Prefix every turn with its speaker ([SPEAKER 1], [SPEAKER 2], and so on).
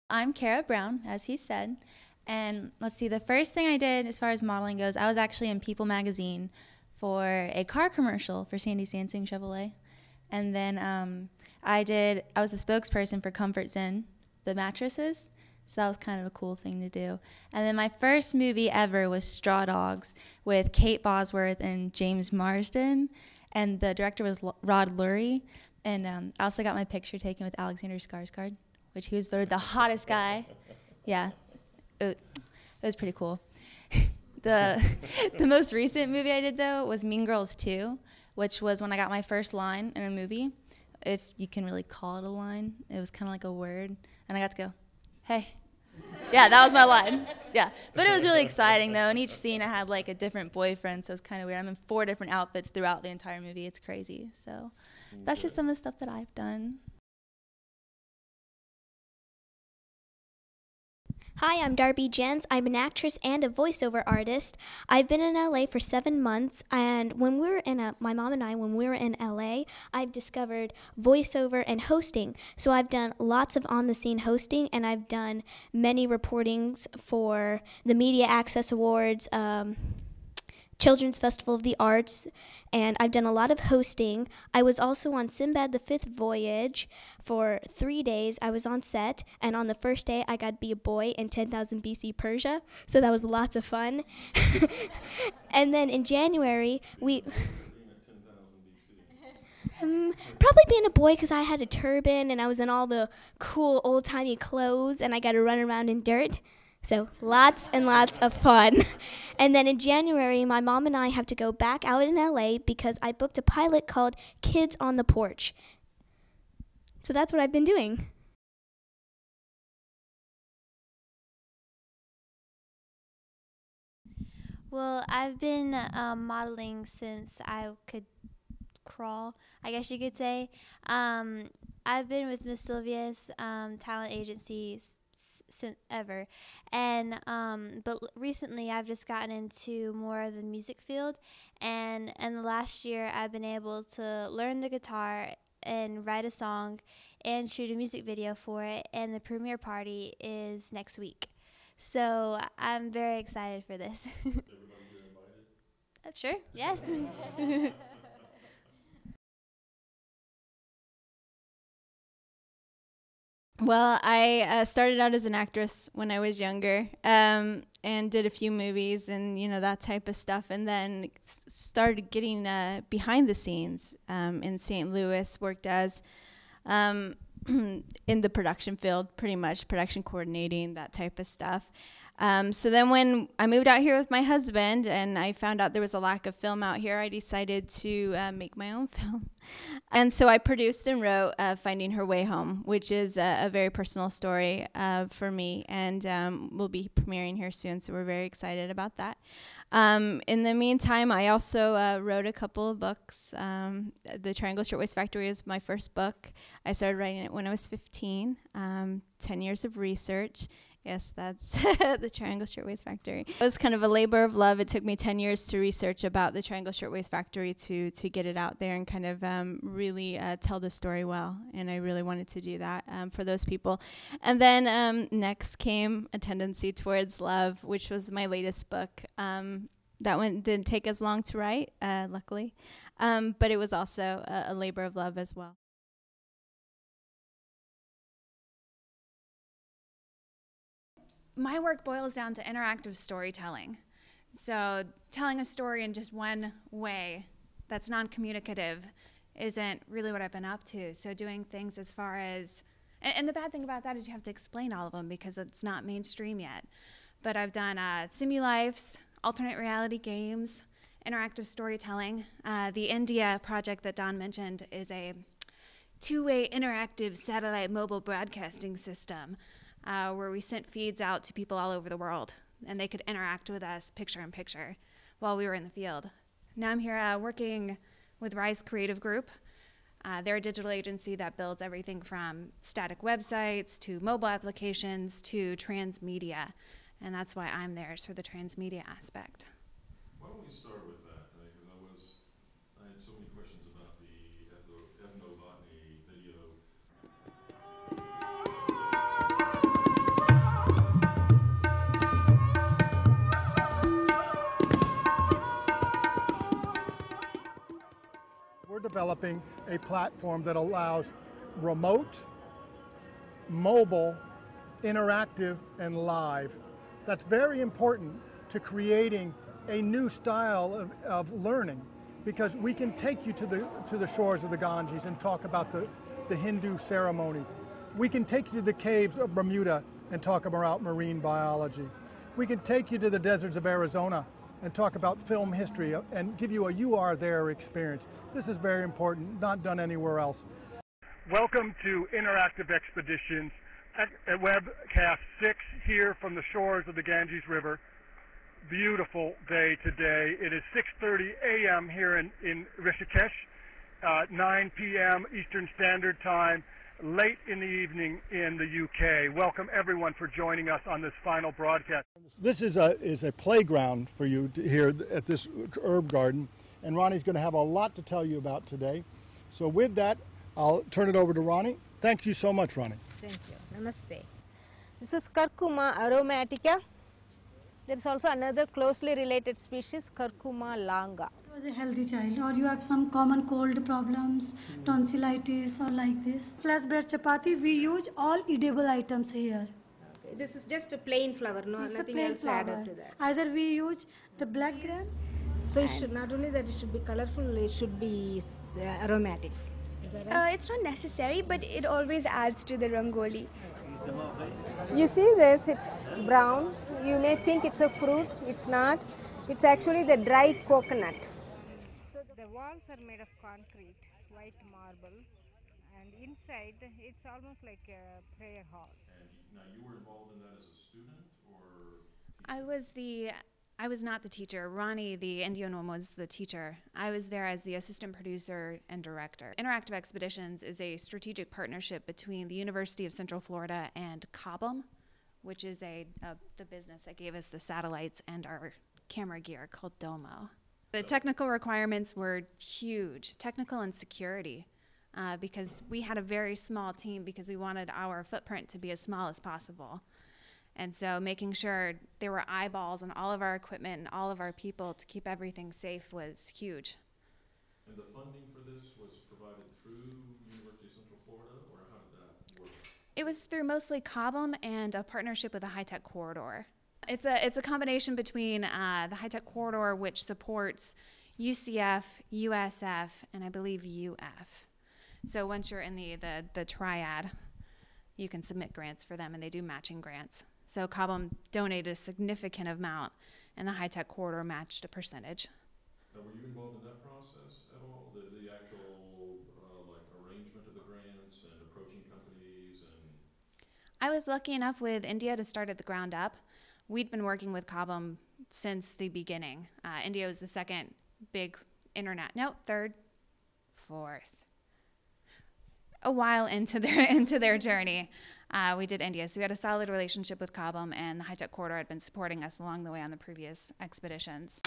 [SPEAKER 1] I'm Kara Brown, as he said. And let's see, the first thing I did as far as modeling goes, I was actually in People magazine for a car commercial for Sandy Sansing Chevrolet. And then I was a spokesperson for Comfort Zen, the mattresses. So that was kind of a cool thing to do. And then my first movie ever was Straw Dogs with Kate Bosworth and James Marsden. And the director was Rod Lurie. And I also got my picture taken with Alexander Skarsgård, which he was voted the hottest guy. Yeah, it was pretty cool. The most recent movie I did, though, was Mean Girls 2, which was when I got my first line in a movie, if you can really call it a line. It was kind of like a word, and I got to go, hey. Yeah, that was my line. Yeah, but it was really exciting, though, and each scene I had, like, a different boyfriend, so it's kind of weird. I'm in 4 different outfits throughout the entire movie. It's crazy, so that's just some of the stuff that I've done.
[SPEAKER 2] Hi, I'm Dharbi Jens. I'm an actress and a voiceover artist. I've been in LA for 7 months, and when we were my mom and I, when we were in LA, I've discovered voiceover and hosting. So I've done lots of on-the-scene hosting, and I've done many reportings for the Media Access Awards, Children's Festival of the Arts, and I've done a lot of hosting. I was also on Sinbad the Fifth Voyage for 3 days. I was on set, and on the first day, I got to be a boy in 10,000 BC Persia, so that was lots of fun. And then in January, probably being a boy because I had a turban, and I was in all the cool old-timey clothes, and I got to run around in dirt. So lots and lots of fun. And then in January, my mom and I have to go back out in LA because I booked a pilot called Kids on the Porch. So that's what I've been doing.
[SPEAKER 3] Well, I've been modeling since I could crawl, I guess you could say. I've been with Miss Sylvia's talent agencies since ever, and but recently I've just gotten into more of the music field, and in the last year I've been able to learn the guitar and write a song and shoot a music video for it, and the premiere party is next week. So I'm very excited for this.
[SPEAKER 4] Everybody get invited?
[SPEAKER 3] Sure, yes.
[SPEAKER 5] Well, I started out as an actress when I was younger, and did a few movies and that type of stuff, and then started getting behind the scenes in St. Louis. Worked as in the production field, pretty much production coordinating, that type of stuff. So then when I moved out here with my husband and I found out there was a lack of film out here, I decided to make my own film. And so I produced and wrote Finding Her Way Home, which is a very personal story for me, and will be premiering here soon, so we're very excited about that. In the meantime, I also wrote a couple of books. The Triangle Shirtwaist Factory is my first book. I started writing it when I was 15, 10 years of research. Yes, that's the Triangle Shirtwaist Factory. It was kind of a labor of love. It took me 10 years to research about the Triangle Shirtwaist Factory to get it out there and kind of really tell the story well. And I really wanted to do that for those people. And then next came A Tendency Towards Love, which was my latest book. That one didn't take as long to write, luckily. But it was also a labor of love as well.
[SPEAKER 6] My work boils down to interactive storytelling. So telling a story in just one way that's non-communicative isn't really what I've been up to. So doing things as far as, and the bad thing about that is you have to explain all of them because it's not mainstream yet. But I've done Simulifes, alternate reality games, interactive storytelling. The India project that Don mentioned is a 2-way interactive satellite mobile broadcasting system where we sent feeds out to people all over the world, and they could interact with us picture in picture while we were in the field. Now I'm here working with Rise Creative Group. They're a digital agency that builds everything from static websites to mobile applications to transmedia, and that's why I'm there, is for the transmedia aspect.
[SPEAKER 4] Why don't we start with that? Because I had so many questions about the ethnobotany video.
[SPEAKER 7] We're developing a platform that allows remote, mobile, interactive, and live. That's very important to creating a new style of learning, because we can take you to the shores of the Ganges and talk about the Hindu ceremonies. We can take you to the caves of Bermuda and talk about marine biology. We can take you to the deserts of Arizona and talk about film history and give you a "you are there" experience. This is very important, not done anywhere else. Welcome to Interactive Expeditions at webcast 6 here from the shores of the Ganges River. Beautiful day today. It is 6:30 a.m. here in Rishikesh, 9 p.m. Eastern Standard Time, late in the evening in the UK. Welcome everyone for joining us on this final broadcast. This is a playground for you here at this herb garden, and Ronnie's going to have a lot to tell you about today. So with that, I'll turn it over to Ronnie. Thank you so much, Ronnie.
[SPEAKER 8] Thank you. Namaste. This is Curcuma aromatica. There is also another closely related species, Curcuma longa.
[SPEAKER 9] Was a healthy child, or you have some common cold problems, tonsillitis, or like this. Flash bread chapati, we use all edible items here.
[SPEAKER 8] Okay. This is just a plain flour, nothing else added to that.
[SPEAKER 9] Either we use the black grains.
[SPEAKER 8] So it should not only that it should be colorful, it should be aromatic. Is that right?
[SPEAKER 10] It's not necessary, but it always adds to the rangoli.
[SPEAKER 8] You see this, it's brown. You may think it's a fruit, it's not. It's actually the dried coconut. So the walls are made of concrete, white marble, and inside it's almost like a prayer hall.
[SPEAKER 4] And now you were involved in that as a student, or?
[SPEAKER 6] I was not the teacher. Ronnie, the Indian one, was the teacher. I was there as the assistant producer and director. Interactive Expeditions is a strategic partnership between the University of Central Florida and Cobham, which is the business that gave us the satellites and our camera gear called Domo. The technical requirements were huge, technical and security, because we had a very small team because we wanted our footprint to be as small as possible. And so making sure there were eyeballs on all of our equipment and all of our people to keep everything safe was huge.
[SPEAKER 4] And the funding for this was provided through University of Central Florida, or how did that work?
[SPEAKER 6] It was through mostly Cobham and a partnership with the High Tech Corridor. It's a combination between the High Tech Corridor, which supports UCF, USF, and I believe UF. So once you're in the triad, you can submit grants for them, and they do matching grants. So Cobham donated a significant amount, and the High Tech Corridor matched a percentage.
[SPEAKER 4] Now, were you involved in that process at all? The actual arrangement of the grants and approaching companies and?
[SPEAKER 6] I was lucky enough with India to start at the ground up. We'd been working with Cobham since the beginning. India was the second big third, fourth. A while into their journey, we did India. So we had a solid relationship with Cobham, and the High Tech Corridor had been supporting us along the way on the previous expeditions.